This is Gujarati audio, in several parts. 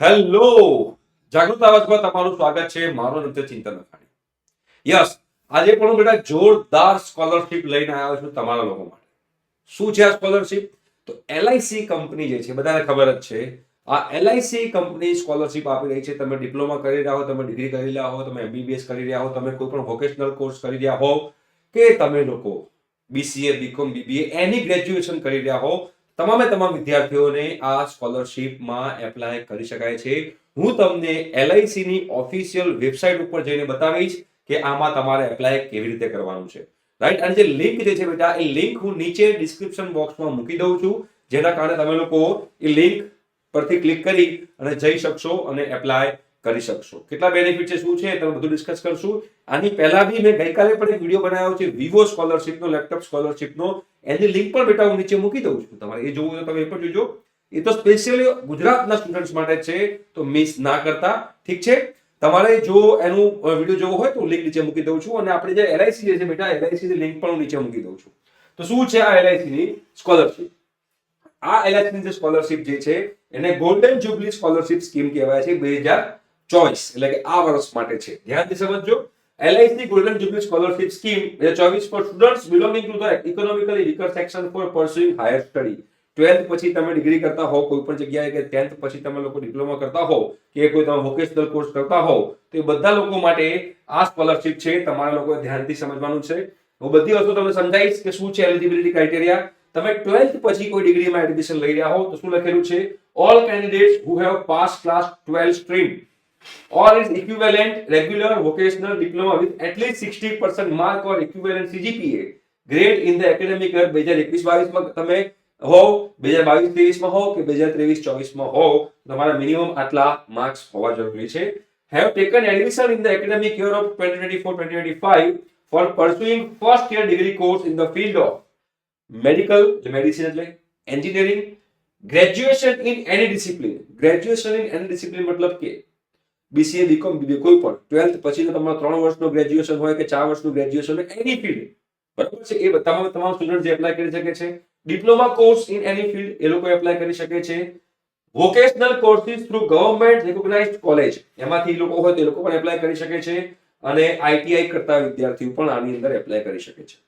હેલો, જાગૃત અવાજમાં તમારું સ્વાગત છે. મારો નામ છે ચિંતન નથાણી. યસ, આજે પણ હું બેટા જોરદાર સ્કોલરશિપ લઈને આવ્યો છું તમારા લોકો માટે. શું છે આ સ્કોલરશિપ? તો એલઆઈસી કંપની જે છે બધાને ખબર જ છે. આ એલઆઈસી કંપની સ્કોલરશિપ આપી રહી છે. તમે ડિપ્લોમા કરી રહ્યા હો, તમે ડિગ્રી કરી રહ્યા હો, તમે એમબીબીએસ કરી રહ્યા હો, તમે કોઈ પણ વોકેશનલ કોર્સ કરી રહ્યા હો, કે તમે લોકો બીસીએ, બીકોમ, બીબીએ એની ગ્રેજ્યુએશન કરી રહ્યા હો, તમામે તમામ વિદ્યાર્થીઓને આ સ્કોલરશિપમાં એપ્લાય કરી શકાય છે. હું તમને એલઆઈસી ની ઓફિશિયલ વેબસાઇટ ઉપર જઈને બતાવીશ કે આમાં તમારે એપ્લાય કેવી રીતે કરવાનું છે. રાઈટ. અને જે લિંક જે છે બેટા, એ લિંક હું નીચે ડિસ્ક્રિપ્શન બોક્સમાં મૂકી દઉં છું, જેના કારણે તમે લોકો એ લિંક પરથી ક્લિક કરી અને જઈ શકશો અને એપ્લાય કરી શકશો. કેટલા બેનિફિટ છે, શું છે, તમે બધું ડિસ્કસ કરશું. આની પહેલા બી મેં ગઈકાલે પણ એક વિડીયો બનાવ્યો છે વિવો સ્કોલરશિપનો, લેપટોપ સ્કોલરશિપનો. એની લિંક પણ બેટા હું નીચે મૂકી દઉં છું. તમારે એ જોવું તો તમે એ પણ જોજો. એ તો સ્પેશિયલી ગુજરાતના સ્ટુડન્ટ્સ માટે છે, તો મિસ ના કરતા. ઠીક છે. તમારે જો એનું વિડીયો જોવો હોય તો લિંક નીચે મૂકી દઉં છું. અને આપણે જે એલઆઈસી જે છે બેટા, એલઆઈસી ની લિંક પણ હું નીચે મૂકી દઉં છું. તો શું છે આ એલઆઈસી ની સ્કોલરશિપ? આ એલઆઈસી ની જે સ્કોલરશિપ જે છે એને ગોલ્ડન જ્યુબલી સ્કોલરશિપ સ્કીમ કહેવાય છે. 2024 એટલે કે આ વર્ષ માટે છે. ધ્યાનથી સમજજો. LIC Golden Jubilee Scholarship Scheme 2024 for students belonging to the economically weaker section for pursuing higher study. 12th પછી તમે ડિગ્રી કરતા હો કોઈ પણ જગ્યાએ, કે 10th પછી તમે લોકો ડિપ્લોમા કરતા હો, કે કોઈ તમે વોકેશનલ કોર્સ કરતા હો, તો એ બધા લોકો માટે આ સ્કોલરશિપ છે. તમારા લોકોએ ધ્યાનથી સમજવાનું છે. હું બધી વસ્તુ તમને સમજાવીશ કે શું છે એલિજિબિલિટી ક્રાઇટેરિયા. તમે 12th પછી કોઈ ડિગ્રીમાં એડમિશન લઈ રહ્યા હો તો શું લખેલું છે? All candidates who have passed class 12 stream or is equivalent regular vocational diploma with at least 60% mark or equivalent CGPA grade in the academic year 2021-22 માં તમે હો, 2022-23 માં હો, કે 2023-24 માં હો, તમારા મિનિમમ આટલા માર્ક્સ હોવા જરૂરી છે. have taken admission in the academic year of 2024-2025 for pursuing first year degree course in the field of medical, medicine એટલે engineering, graduation in any discipline. graduation in any discipline મતલબ કે બીસીએ, બીકોમ, બીબીએ કોઈ પણ 12th પછી તમારો 3 વર્ષનો ગ્રેજ્યુએશન હોય કે 4 વર્ષનું ગ્રેજ્યુએશન હોય, એની ફિલ્ડ, બરાબર છે, એ તમામ સ્ટુડન્ટ જે એપ્લાય કરી શકે છે. Diploma course in any field એ લોકો એપ્લાય કરી શકે છે. Vocational courses through government recognised college, એમાંથી લોકો હોય તો એ લોકો પણ એપ્લાય કરી શકે છે. અને આઈટીઆઈ કરતા વિદ્યાર્થીઓ પણ આની અંદર એપ્લાય કરી શકે છે.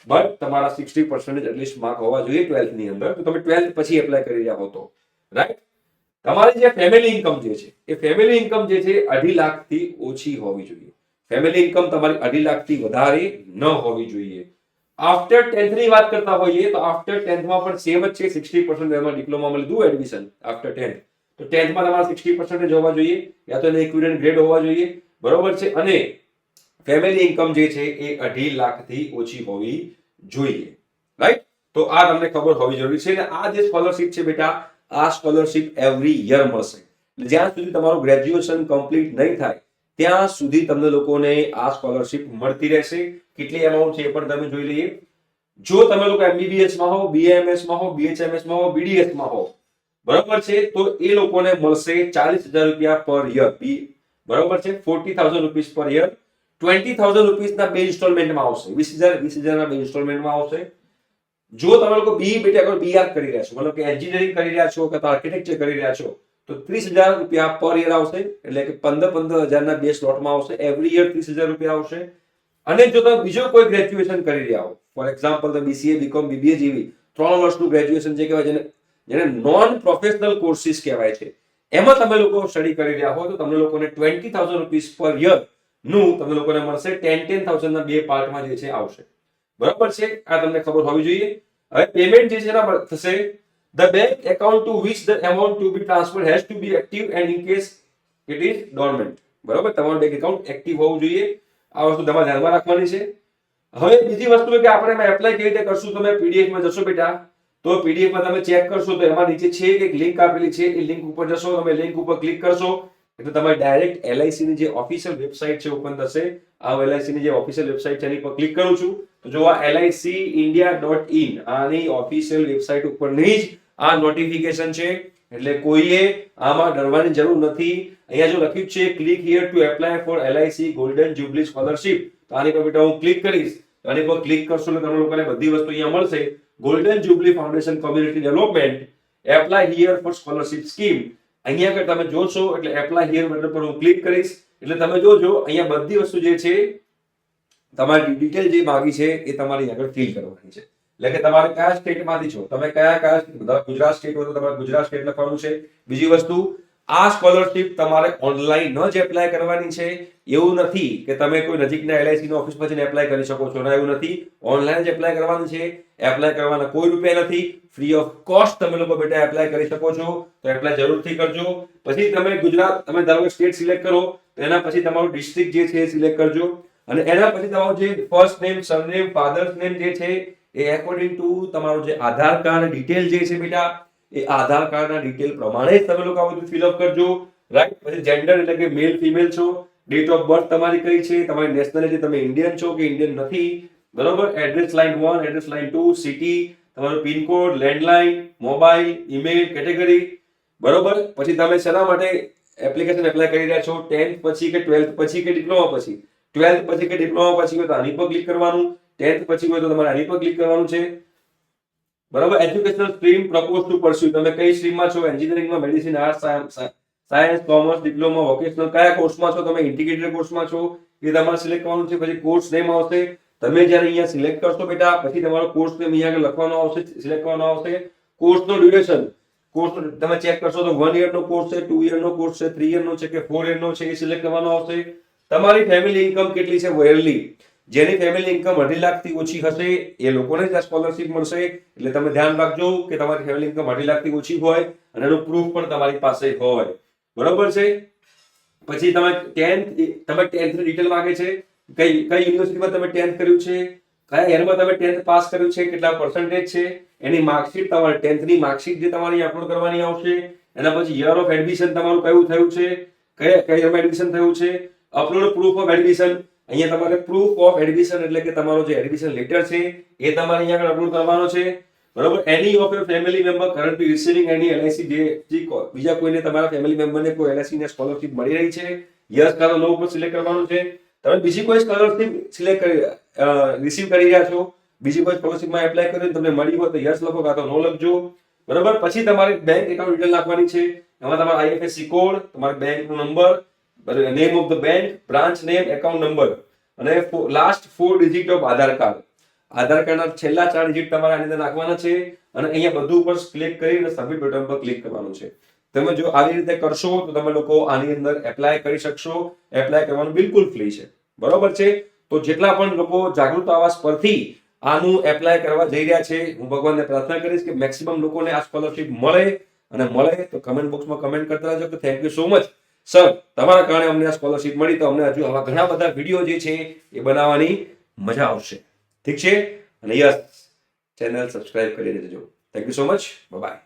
બટ તમારા 60% એટલીસ્ટ માર્ક હોવા જોઈએ 12th ની અંદર. તો તમે 12th પછી એપ્લાય કરી રહ્યા હો તો, રાઈટ. તમારી જે ફેમિલી ઇન્કમ જે છે, એ ફેમિલી ઇન્કમ જે છે 2.5 લાખથી ઓછી હોવી જોઈએ. ફેમિલી ઇન્કમ તમારી 2.5 લાખથી વધારે ન હોવી જોઈએ. આફ્ટર 10th ની વાત કરતા હોઈએ તો આફ્ટર 10th માં પણ સેમ જ છે. 60% એમાં ડિપ્લોમામાં લીધું એડમિશન આફ્ટર 10th, તો 10th માં તમારા 60% હોવા જોઈએ, યા તો એને ઇક્વિવેલન્ટ ગ્રેડ હોવા જોઈએ, બરોબર છે. અને ફેમિલી ઇન્કમ જે છે એ 2.5 લાખથી ઓછી હોવી જોઈએ, રાઈટ. તો આ તમને ખબર હોવી જરૂરી છે. અને આ જે સ્કોલરશિપ છે બેટા, આ સ્કોલરશિપ એવરી યર મળશે. જ્યાં સુધી તમારું ગ્રેજ્યુએશન કમ્પ્લીટ નહીં થાય ત્યાં સુધી તમને લોકોને આ સ્કોલરશિપ મળતી રહેશે. કેટલી અમાઉન્ટ છે એ પણ તમે જોઈ લઈએ. જો તમે લોકો એમબીબીએસ માં હો, બીએમએસ માં હો, બીએચએમએસ માં હો, બીડીએસ માં હો, બરાબર છે, તો એ લોકોને મળશે 40,000 રૂપિયા પર યર. બરાબર છે, 40,000 રૂપીસ પર યર. 20,000 રૂપીસના 2 ઇન્સ્ટોલમેન્ટમાં આવશે. 20,000 ના 2 ઇન્સ્ટોલમેન્ટમાં આવશે. જો તમે લોકો બીઈ બેટા કરો, બીઆર કરી રહ્યા છો, મતલબ કે એન્જિનિયરિંગ કરી રહ્યા છો કે આર્કિટેક્ચર કરી રહ્યા છો, તો 30,000 રૂપિયા પર યર આવશે. એટલે કે 15,000 ના 2 સ્લોટમાં આવશે. એવરી યર 30,000 રૂપિયા આવશે. અને જો તમે બીજો કોઈ ગ્રેજ્યુએશન કરી રહ્યા હો, ફોર એક્ઝામ્પલ તમે બીસીએ, બીકોમ, બીબીએ જેવી 3 વર્ષનું ગ્રેજ્યુએશન જે કહેવાય, જેને નોન પ્રોફેશનલ કોર્સિસ કહેવાય છે, એમાં તમે લોકો સ્ટડી કરી રહ્યા હો, તો તમને લોકોને 20,000 રૂપીસ પર યર નું તમને લોકોને મળશે. 10,000 ના 2 પાર્ટમાં જે છે આવશે, બરાબર છે. આ તમને ખબર હોવી જોઈએ. હવે પેમેન્ટ જે છે એના થશે. The bank account to which the amount to be transferred has to be active and in case it is dormant. બરાબર, તમારું બેંક એકાઉન્ટ એક્ટિવ હોવું જોઈએ. આ વસ્તુ તમારે ધ્યાનમાં રાખવાની છે. હવે બીજી વસ્તુ કે આપણે એમાં એપ્લાય કેવી રીતે કરશું? તમે પીડીએફ માં જશો બેટા, તો પીડીએફ માં તમે ચેક કરશો તો એમાં નીચે છે કે એક લિંક આપેલી છે. એ લિંક ઉપર જશો, તમે લિંક ઉપર ક્લિક કરશો એટલે તમારે ડાયરેક્ટ એલઆઈસી ની જે ઓફિશિયલ વેબસાઇટ છે ઓપન થશે. આ એલઆઈસી ની જે ઓફિશિયલ વેબસાઇટ છે એની પર ક્લિક કરું છું તો જો આ licindia.in આની ઓફિશિયલ વેબસાઇટ ઉપરની જ આ નોટિફિકેશન છે. એટલે કોઈએ આમાં ડરવાની જરૂર નથી. અહીંયા જો લખ્યું છે click here to apply four LIC golden jubilee scholarship, તો આની પર બેટા હું ક્લિક કરીશ. આની પર ક્લિક કરશો એટલે તમને લોકોને બધી વસ્તુ અહીંયા મળશે. Golden jubilee foundation community development apply here for scholarship scheme અહીંયા આગળ તમે જોશો એટલે એપ્લાય હિયર બટન પર હું ક્લિક કરીશ એટલે તમે જોજો અહીંયા બધી વસ્તુ જે છે તમારી ડિટેલ જે માંગી છે એ તમારી આગળ ફિલ કરવાની છે. એટલે કે તમારે કયા સ્ટેટમાંથી છો, તમે કયા ગુજરાત સ્ટેટ હોય તો તમારે ગુજરાત સ્ટેટ લખવાનું છે. બીજી વસ્તુ, આ સ્કોલરશિપ તમારે ઓનલાઈન જ એપ્લાય કરવાની છે. એવું નથી કે તમે કોઈ નજીકના LIC ની ઓફિસમાં જઈને એપ્લાય કરી શકો છો. ના, એવું નથી. ઓનલાઈન જ એપ્લાય કરવાનું છે. એપ્લાય કરવાના કોઈ રૂપિયા નથી. ફ્રી ઓફ કોસ્ટ તમે લોકો બેટા એપ્લાય કરી શકો છો. તો એપ્લાય જરૂરથી કરજો. પછી તમે ગુજરાત, તમે ધારો કે સ્ટેટ સિલેક્ટ કરો તો એના પછી તમારું ડિસ્ટ્રિક્ટ જે છે એ સિલેક્ટ કરજો. અને એના પછી તમારું જે first name, surname, father's name જે છે એ એકોર્ડિંગ ટુ તમારું જે આધાર કાર્ડ ડિટેલ જે છે બેટા એ આધાર કાર્ડના ડિટેલ પ્રમાણે જ તમે લોકો આ બધું ફિલઅપ કરજો. રાઈટ. પછી જેન્ડર એટલે કે મેલ ફિમેલ છો, ડેટ ઓફ બર્થ તમારી કઈ છે, તમારી નેશનાલિટી તમે ઇન્ડિયન છો કે ઇન્ડિયન નથી, બરોબર. Address line 1, address line 2, city, તમારો pin code, landline, mobile, email, category, બરોબર. પછી તમે શેના માટે એપ્લિકેશન એપ્લાય કરી રહ્યા છો, 10th પછી કે 12th પછી કે ડિપ્લોમા પછી. 12th પછી કે ડિપ્લોમા પછી હોય તો આની પર ક્લિક કરવાનું, 10th પછી હોય તો તમારે આની પર ક્લિક કરવાનું છે, બરાબર. Educational stream propose to pursue, તમે કઈ સ્ટ્રીમમાં છો, એન્જિનિયરિંગમાં, medicine, arts, science, commerce, diploma, vocational, કયા કોર્સમાં છો, તમે ઇન્ટિગ્રેટેડ કોર્સમાં છો એ તમારે સિલેક્ટ કરવાનું છે. પછી કોર્સ નેમ આવશે. તમે જ્યારે અહીંયા સિલેક્ટ કરશો બેટા પછી તમારો કોર્સ નેમ અહીંયા આગળ લખવાનો આવશે, સિલેક્ટ કરવાનો આવશે. કોર્સનો ડ્યુરેશન, કોર્સ તમે ચેક કરશો તો 1 યરનો કોર્સ છે, 2 યરનો કોર્સ છે, 3 યરનો છે કે 4 યરનો છે એ સિલેક્ટ કરવાનો આવશે. તમારી ફેમિલી ઇન્કમ કેટલી છે યરલી, જેની ફેમિલી ઇન્કમ 2.5 લાખથી ઓછી હશે એ લોકોને જ આ સ્કોલરશિપ મળશે. એટલે તમે ધ્યાન રાખજો કે તમારી ફેમિલી ઇન્કમ 2.5 લાખથી ઓછી હોય અને એનું પ્રૂફ પણ તમારી પાસે હોય, બરોબર છે. પછી તમે 10th ની ડિટેલ માંગે છે, કઈ યુનિવર્સિટીમાં તમે 10th કર્યું છે, કયા યરમાં તમે 10th પાસ કર્યું છે, કેટલા પર્સન્ટેજ છે, એની માર્કશીટ, તમારી 10th ની માર્કશીટ જે તમારી અપલોડ કરવાની આવશે. એના પછી યર ઓફ એડમિશન તમારું કયું થયું છે, કયા યરમાં એડમિશન થયું છે, અપલોડ પ્રૂફ ઓફ એડમિશન. અહીંયા તમારે પ્રૂફ ઓફ એડમિશન એટલે કે તમારો જે એડમિશન લેટર છે એ તમારે અહીંયા આગળ અપલોડ કરવાનો છે, બરોબર. એની of your family member currently receiving any LIC, જે બીજા કોઈને તમારા ફેમિલી મેમ્બરને કોઈ LIC ને સ્કોલરશિપ મળી રહી છે, યસ કાં તો નો પર સિલેક્ટ કરવાનું છે. તમે બીજી કોઈ સ્કોલરશિપ સિલેક્ટ રિસીવ કરી રહ્યા છો, બીજી કોઈ સ્કોલરશિપમાં એપ્લાય કર્યું તમને મળી હોય તો યસ લખો કાં તો નો લખજો, બરોબર. પછી તમારે બેંક એકાઉન્ટ ડિટેલ નાખવાની છે. એમાં તમારો IFSC કોડ, તમારો બેંકનો number, name of the bank, branch name, account number અને last 4 digit of Aadhaar card. Aadhaar કાર્ડના છેલ્લા 4 ડિજિટ તમારે આની અંદર નાખવાના છે અને અહીંયા બધું ઉપર ક્લિક કરીને સબમિટ બટન પર ક્લિક કરવાનું છે. તમે જો આવી રીતે કરશો તો તમે લોકો આની અંદર એપ્લાય કરી શકશો. એપ્લાય કરવાનું બિલકુલ ફ્રી છે, બરોબર છે. તો જેટલા પણ લોકો જાગૃત આવાસ પરથી આનું એપ્લાય કરવા જઈ રહ્યા છે, હું ભગવાનને પ્રાર્થના કરીશ કે મેક્સિમમ લોકોને આ સ્કોલરશિપ મળે અને મળે તો કમેન્ટ બોક્સમાં કમેન્ટ કરતા રહેજો કે thank you so much sir, તમારા કારણે અમને આ સ્કોલરશિપ મળી તો અમને હજુ આવા ઘણા બધા વિડીયો જે છે એ બનાવવાની મજા આવશે. ઠીક છે. અને યસ, ચેનલ સબસ્ક્રાઇબ કરી દેજો. Thank you so much. By.